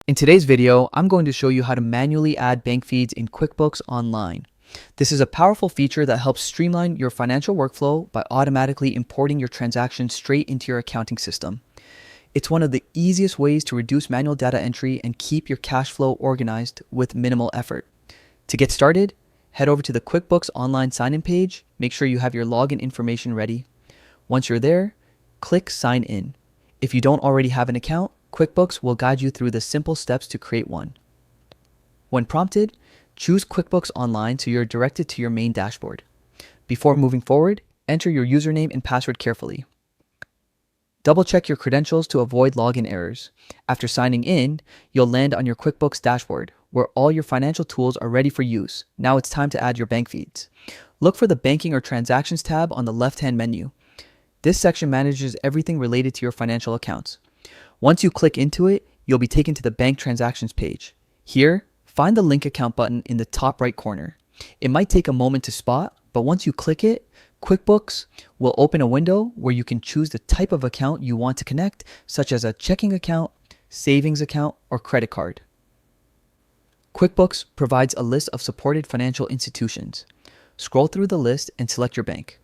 In today's video, I'm going to show you how to manually add bank feeds in QuickBooks Online. This is a powerful feature that helps streamline your financial workflow by automatically importing your transactions straight into your accounting system. It's one of the easiest ways to reduce manual data entry and keep your cash flow organized with minimal effort. To get started, head over to the QuickBooks Online sign-in page. Make sure you have your login information ready. Once you're there, click Sign In. If you don't already have an account, QuickBooks will guide you through the simple steps to create one. When prompted, choose QuickBooks Online so you're directed to your main dashboard. Before moving forward, enter your username and password carefully. Double-check your credentials to avoid login errors. After signing in, you'll land on your QuickBooks dashboard, where all your financial tools are ready for use. Now it's time to add your bank feeds. Look for the Banking or Transactions tab on the left-hand menu. This section manages everything related to your financial accounts. Once you click into it, you'll be taken to the Bank Transactions page. Here, find the Link Account button in the top right corner. It might take a moment to spot, but once you click it, QuickBooks will open a window where you can choose the type of account you want to connect, such as a checking account, savings account, or credit card. QuickBooks provides a list of supported financial institutions. Scroll through the list and select your bank.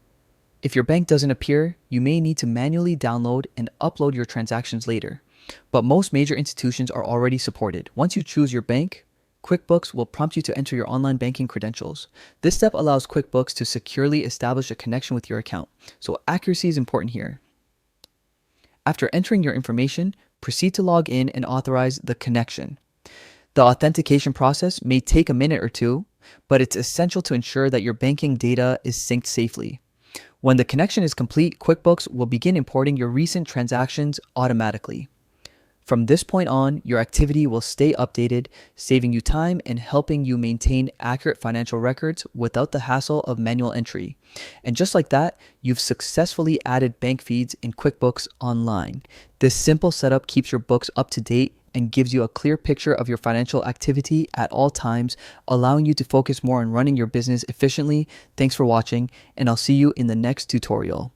If your bank doesn't appear, you may need to manually download and upload your transactions later. But most major institutions are already supported. Once you choose your bank, QuickBooks will prompt you to enter your online banking credentials. This step allows QuickBooks to securely establish a connection with your account, so accuracy is important here. After entering your information, proceed to log in and authorize the connection. The authentication process may take a minute or two, but it's essential to ensure that your banking data is synced safely. When the connection is complete, QuickBooks will begin importing your recent transactions automatically. From this point on, your activity will stay updated, saving you time and helping you maintain accurate financial records without the hassle of manual entry. And just like that, you've successfully added bank feeds in QuickBooks Online. This simple setup keeps your books up to date and gives you a clear picture of your financial activity at all times, allowing you to focus more on running your business efficiently. Thanks for watching, and I'll see you in the next tutorial.